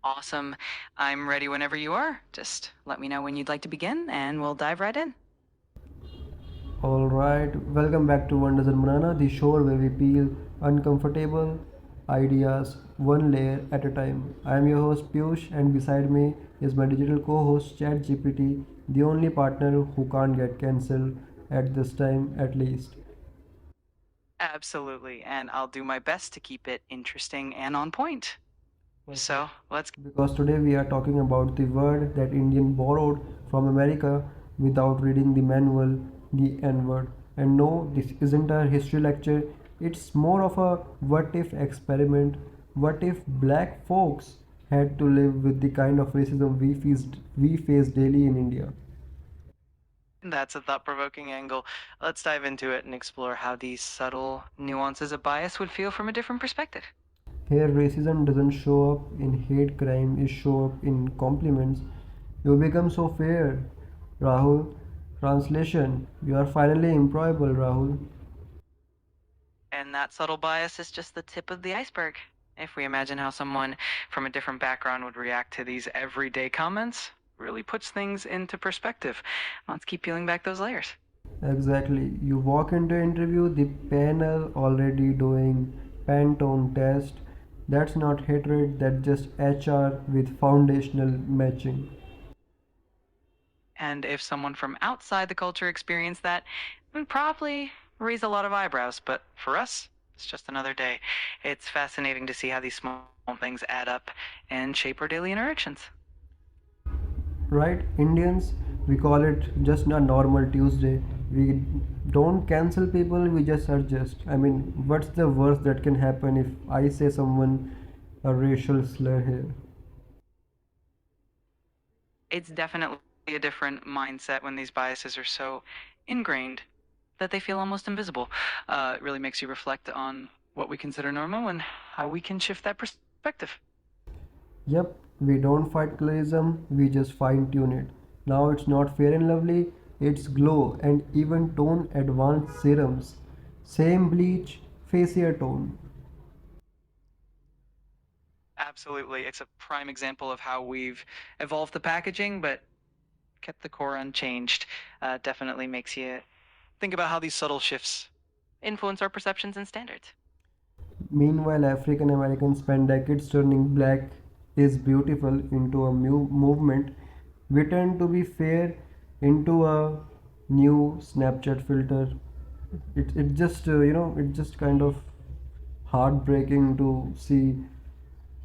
Awesome. I'm ready whenever you are. Just let me know when you'd like to begin and we'll dive right in. Alright, welcome back to One Dozen Banana, the show where we peel uncomfortable ideas one layer at a time. I am your host Piyush, and beside me is my digital co host ChatGPT, the only partner who can't get cancelled at this time at least. Absolutely. And I'll do my best to keep it interesting and on point. Perfect. So let's. Because today we are talking about the word that Indian borrowed from America without reading the manual, the N word. And no, this isn't a history lecture, it's more of a what if experiment. What if black folks had to live with the kind of racism we face daily in India? That's a thought provoking angle. Let's dive into it and explore how these subtle nuances of bias would feel from a different perspective. Here, racism doesn't show up in hate crime, it show up in compliments. You become so fair, Rahul. Translation: you are finally employable, Rahul. And that subtle bias is just the tip of the iceberg. If we imagine how someone from a different background would react to these everyday comments, really puts things into perspective. Let's keep peeling back those layers. Exactly. You walk into interview, the panel already doing Pantone test. That's not hatred, that's just HR with foundational matching. And if someone from outside the culture experienced that, it would probably raise a lot of eyebrows. But for us, it's just another day. It's fascinating to see how these small things add up and shape our daily interactions. Right? Indians, we call it just a normal Tuesday. We don't cancel people, we just adjust. I mean, what's the worst that can happen if I say someone a racial slur here? It's definitely a different mindset when these biases are so ingrained that they feel almost invisible. It really makes you reflect on what we consider normal and how we can shift that perspective. Yep, we don't fight colorism, we just fine tune it. Now it's not fair and lovely, it's glow and even tone advanced serums. Same bleach, facier tone. Absolutely. It's a prime example of how we've evolved the packaging, but kept the core unchanged. Definitely makes you think about how these subtle shifts influence our perceptions and standards. Meanwhile, African Americans spend decades turning black is beautiful into a new movement. We tend to be fair into a new Snapchat filter. It just it just kind of heartbreaking to see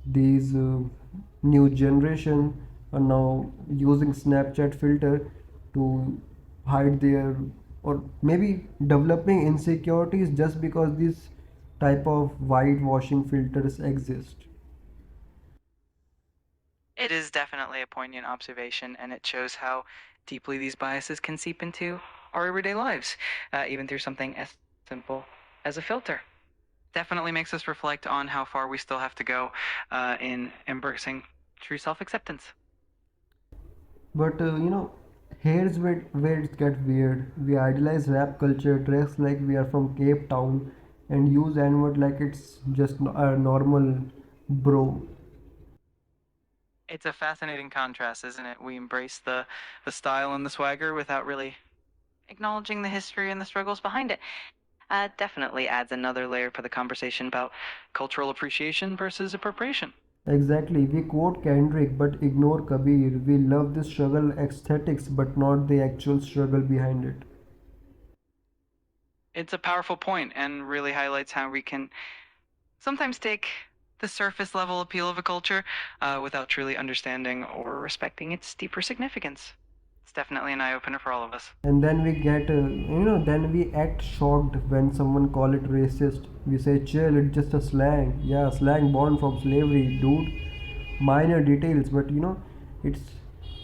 these new generation are now using Snapchat filter to hide their or maybe developing insecurities just because these type of whitewashing filters exist. It is definitely a poignant observation, and it shows how deeply these biases can seep into our everyday lives, even through something as simple as a filter. Definitely makes us reflect on how far we still have to go in embracing true self acceptance. But here's where it gets weird. We idealize rap culture, dress like we are from Cape Town, and use N-word like it's just a normal bro. It's a fascinating contrast, isn't it? We embrace the style and the swagger without really acknowledging the history and the struggles behind it. Definitely adds another layer for the conversation about cultural appreciation versus appropriation. Exactly. We quote Kendrick but ignore Kabir. We love the struggle aesthetics but not the actual struggle behind it. It's a powerful point and really highlights how we can sometimes take the surface level appeal of a culture without truly understanding or respecting its deeper significance. It's definitely an eye opener for all of us. And then we get, then we act shocked when someone call it racist. We say, chill, it's just a slang. Yeah, slang born from slavery, dude. Minor details, but it's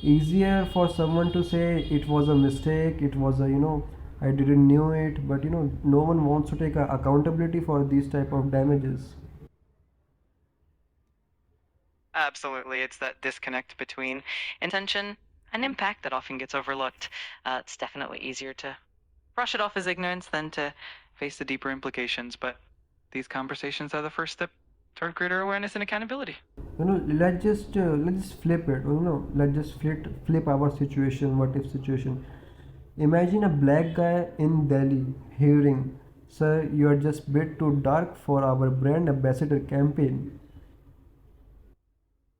easier for someone to say it was a mistake, it was a, I didn't knew it, but no one wants to take accountability for these type of damages. Absolutely, it's that disconnect between intention and impact that often gets overlooked. It's definitely easier to brush it off as ignorance than to face the deeper implications, but these conversations are the first step toward greater awareness and accountability. Let's just flip it. Let's just flip our situation. What if situation? Imagine a black guy in Delhi hearing, "Sir, you are just bit too dark for our brand ambassador campaign."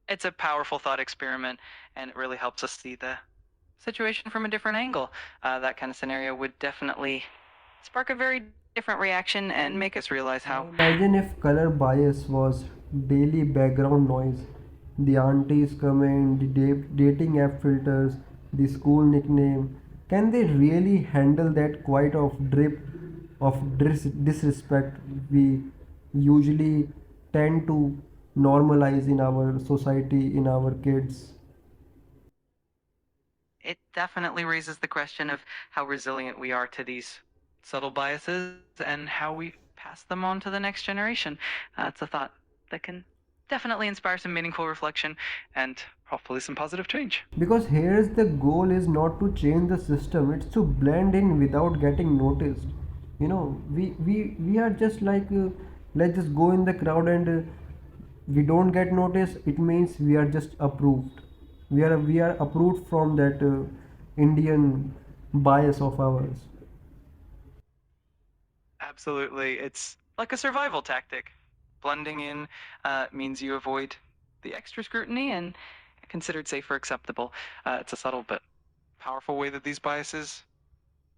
It's a powerful thought experiment, and it really helps us see the situation from a different angle. That kind of scenario would definitely spark a very different reaction and make us realize Now how. imagine if color bias was daily background noise. The aunties comment, the dating app filters, the school nickname. Can they really handle that quite of drip of disrespect we usually tend to normalize in our society, in our kids? It definitely raises the question of how resilient we are to these subtle biases and how we pass them on to the next generation. It's a thought that can definitely inspire some meaningful reflection and hopefully some positive change. Because here's the goal is not to change the system, it's to blend in without getting noticed. We are just like, let's just go in the crowd and we don't get noticed, it means we are just approved. We are approved from that Indian bias of ours. Absolutely. It's like a survival tactic. Blending in means you avoid the extra scrutiny and considered safe or acceptable. It's a subtle but powerful way that these biases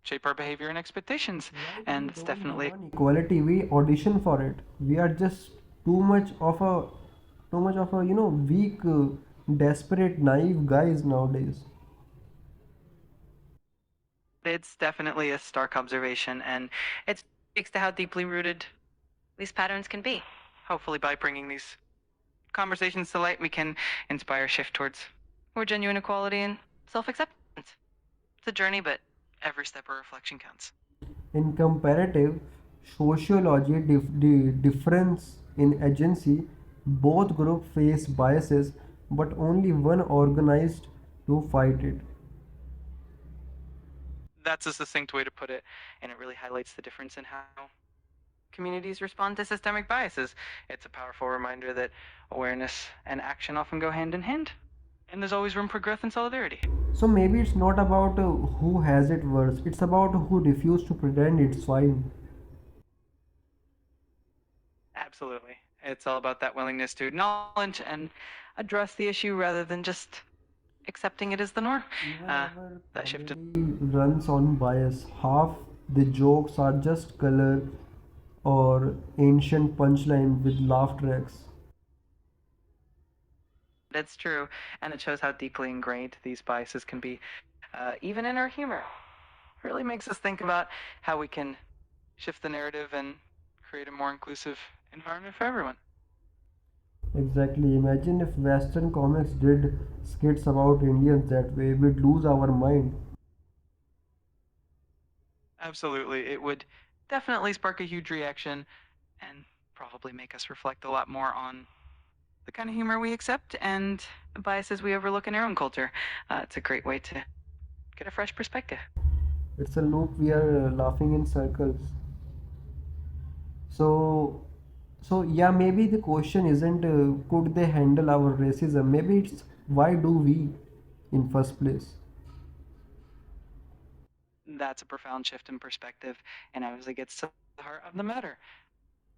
shape our behavior and expectations. Like we And it's don't definitely demand equality, we audition for it. We are just too much of a too much of a weak, desperate, naive guys nowadays. it's definitely a stark observation, and it speaks to how deeply rooted these patterns can be. Hopefully, by bringing these conversations to light, we can inspire a shift towards more genuine equality and self acceptance. It's a journey, but every step of reflection counts. In comparative sociology, the difference in agency, both groups face biases, but only one organized to fight it. That's a succinct way to put it, and it really highlights the difference in how communities respond to systemic biases. It's a powerful reminder that awareness and action often go hand in hand, and there's always room for growth and solidarity. So maybe it's not about who has it worse, it's about who refuse to pretend it's fine. Absolutely. It's all about that willingness to acknowledge and address the issue rather than just accepting it as the norm. Even Uh, our that shift is comedy runs on bias. Half the jokes are just color or ancient punchline with laugh tracks. it's true, and it shows how deeply ingrained these biases can be, even in our humor. It really makes us think about how we can shift the narrative and create a more inclusive environment for everyone. Exactly. Imagine if Western comics did skits about Indians that way, we'd lose our mind. Absolutely. It would definitely spark a huge reaction and probably make us reflect a lot more on the kind of humor we accept and biases we overlook in our own culture. It's a great way to get a fresh perspective. It's a loop we are laughing in circles. So, so yeah, maybe the question isn't could they handle our racism? Maybe it's why do we in first place? That's a profound shift in perspective and obviously gets to the heart of the matter.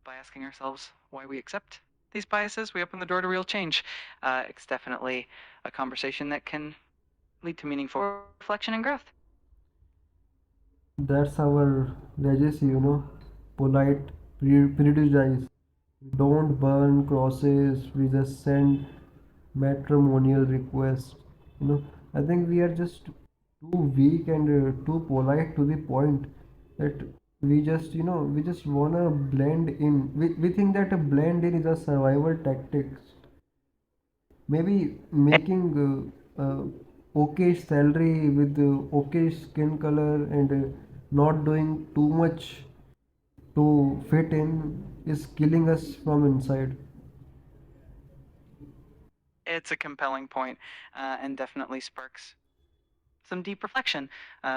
By asking ourselves why we accept these biases, we open the door to real change. It's definitely a conversation that can lead to meaningful reflection and growth. That's our legacy. Polite prejudice. Don't burn crosses. We just send matrimonial requests. You know, I think we are just too weak and too polite to the point that we just wanna blend in. We think that a blend in is a survival tactic. Maybe making okay salary with okay skin color and not doing too much to fit in is killing us from inside. It's a compelling point, and definitely sparks some deep reflection.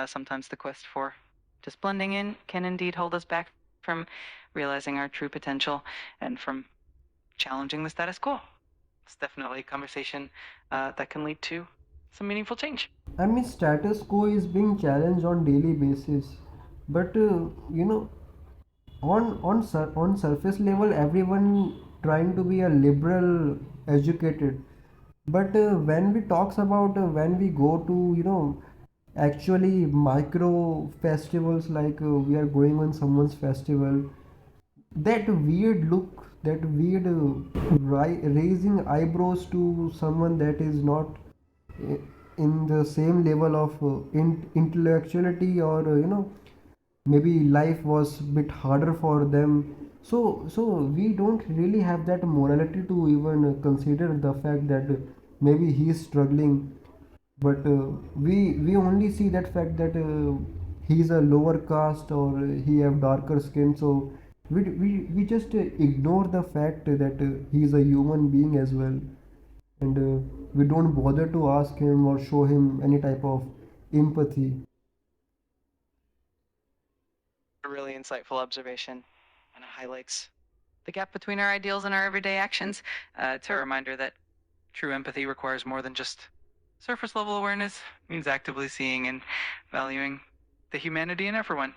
Sometimes the quest for just blending in can indeed hold us back from realizing our true potential and from challenging the status quo. It's definitely a conversation that can lead to some meaningful change. I mean, status quo is being challenged on daily basis, but on surface level, everyone trying to be a liberal, educated. But when we talks about when we go to actually micro festivals, like we are going on someone's festival, that weird look, that weird raising eyebrows to someone that is not uh, in the same level of intellectuality, or maybe life was a bit harder for them. So we don't really have that morality to even consider the fact that maybe he is struggling. But we only see that fact that he's a lower caste, or he have darker skin. So we just ignore the fact that he's a human being as well. And we don't bother to ask him or show him any type of empathy. A really insightful observation, and it highlights the gap between our ideals and our everyday actions. It's a reminder that true empathy requires more than just surface level awareness, it means actively seeing and valuing the humanity in everyone.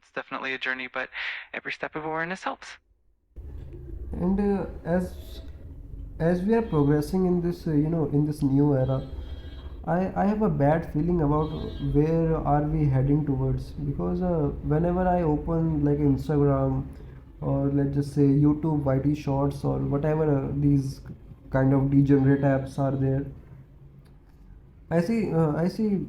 It's definitely a journey, but every step of awareness helps. And as we are progressing in this in this new era, I have a bad feeling about where are we heading towards, because whenever I open like Instagram, or let's just say YouTube YT shorts, or whatever these kind of degenerate apps are there, I see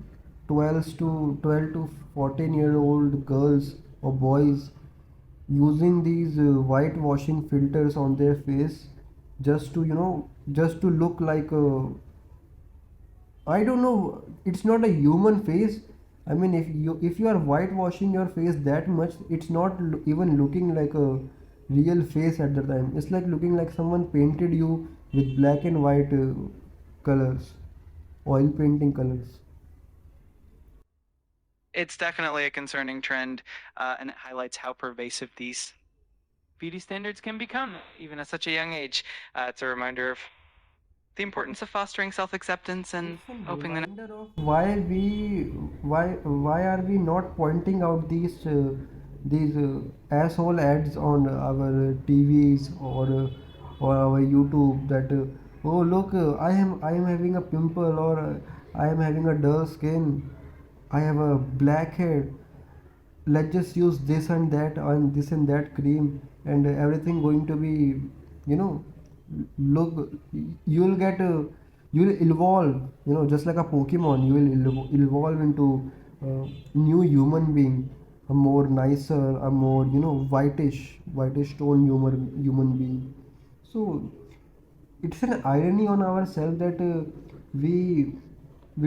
12 to 14-year-old girls or boys using these whitewashing filters on their face, just to just to look like I don't know, it's not a human face. I mean, if you are whitewashing your face that much, it's not even looking like a real face at the time. It's like looking like someone painted you with black and white colors, oil painting colors. It's definitely a concerning trend, and it highlights how pervasive these beauty standards can become, even at such a young age. It's a reminder of the importance of fostering self acceptance and It's a opening the reminder of why are we not pointing out these asshole ads on our TVs, or our YouTube, that oh look, I am having a pimple, or I am having a dull skin, I have a black head, let's just use this and that and this and that cream, and everything going to be, you know look, you'll get you'll evolve, just like a Pokemon. You will evolve into a new human being, a more nicer, a more whitish tone human being. So it's an irony on ourselves that we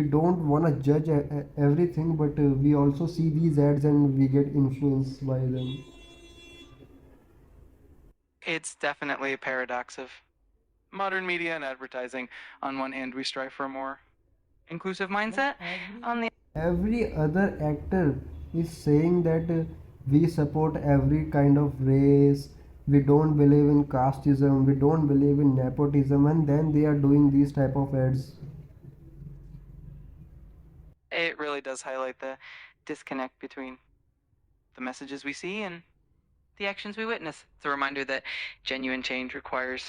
don't want to judge everything, but we also see these ads and we get influenced by them. It's definitely a paradox of modern media and advertising. On one hand, we strive for a more inclusive Like mindset. On the every other actor is saying that we support every kind of race, we don't believe in casteism, we don't believe in nepotism, and then they are doing these type of ads. it really does highlight the disconnect between the messages we see and the actions we witness. It's a reminder that genuine change requires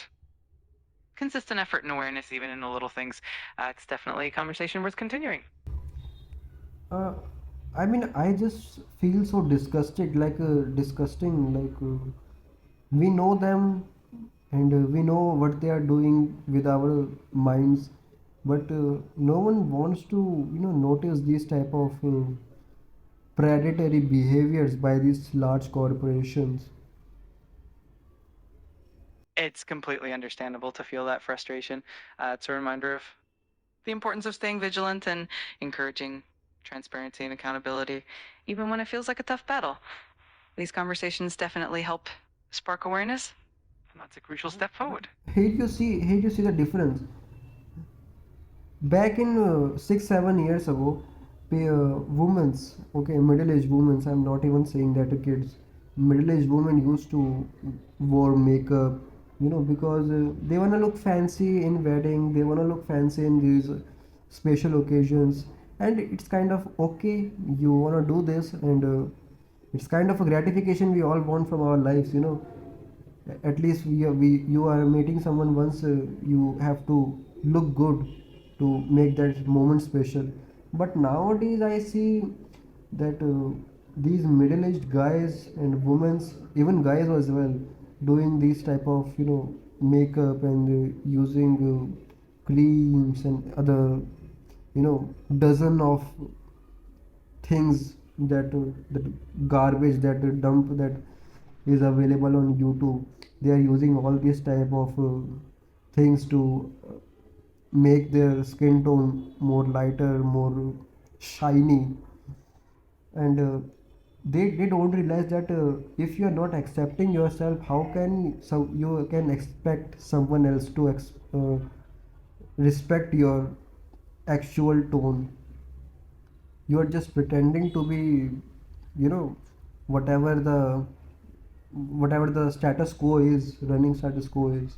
consistent effort and awareness, even in the little things. It's definitely a conversation worth continuing. uh, I mean, I just feel so disgusted, like disgusting, like we know them, and we know what they are doing with our minds, but no one wants to notice these type of predatory behaviors by these large corporations. It's completely understandable to feel that frustration. It's a reminder of the importance of staying vigilant and encouraging transparency and accountability, even when it feels like a tough battle. These conversations definitely help spark awareness, and that's a crucial step forward. Hate you see the difference. Back in 6 7 years ago, women's, okay, middle-aged women's, I'm not even saying that to kids, middle-aged women used to wear makeup, because they want to look fancy in wedding, they want to look fancy in these special occasions, and it's kind of okay, you want to do this, and it's kind of a gratification we all want from our lives. At least you are meeting someone once, you have to look good to make that moment special. But nowadays I see that these middle-aged guys and women, even guys as well, doing these type of makeup and using creams and other dozen of things, that garbage, that dump that is available on YouTube. They are using all these type of things to make their skin tone more lighter, more shiny, and they don't realize that if you are not accepting yourself, how can you can expect someone else to respect your actual tone. You are just pretending to be, whatever the status quo is, running status quo is.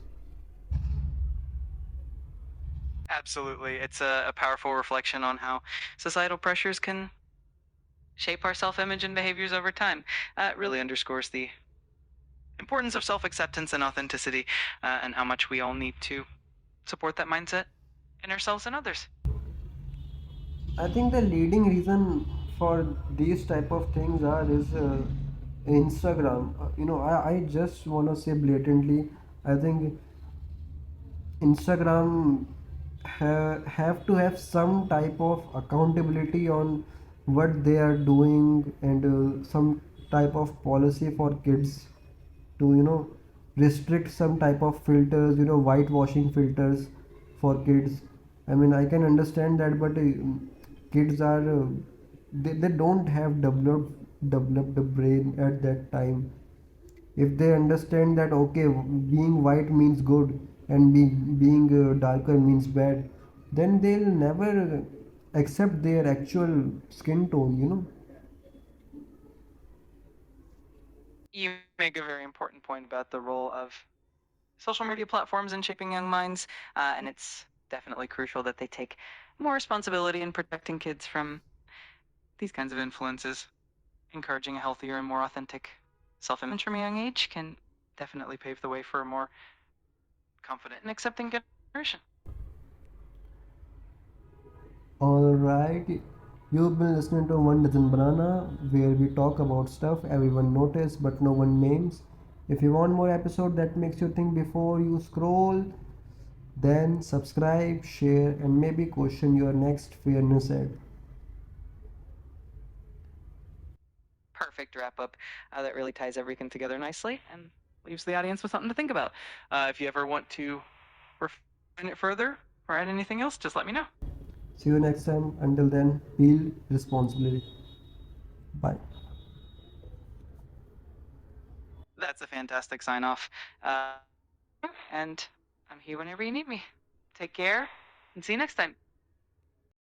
Absolutely. It's a powerful reflection on how societal pressures can shape our self image and behaviors over time. It really underscores the importance of self acceptance and authenticity, and how much we all need to support that mindset in ourselves and others. I think the leading reason for these type of things are is Instagram. I just want to say blatantly, I think Instagram have to have some type of accountability on what they are doing, and some type of policy for kids to restrict some type of filters, whitewashing filters for kids. I mean, I can understand that, but kids are they don't have developed the brain at that time. If they understand that okay, being white means good and being darker means bad, then they'll never accept their actual skin tone. You make a very important point about the role of social media platforms in shaping young minds, and it's definitely crucial that they take more responsibility in protecting kids from these kinds of influences. Encouraging a healthier and more authentic self image from a young age can definitely pave the way for a more confident and accepting generation. Alright, you've been listening to One Dozen Banana, where we talk about stuff everyone notices but no one names. If you want more episode that makes you think before you scroll, then subscribe, share, and maybe question your next fairness ad. Perfect wrap up that really ties everything together nicely and leaves the audience with something to think about. If you ever want to refine it further or add anything else, just let me know. See you next time. Until then, feel responsibility. Bye. That's a fantastic sign off. And I'm here whenever you need me. Take care and see you next time.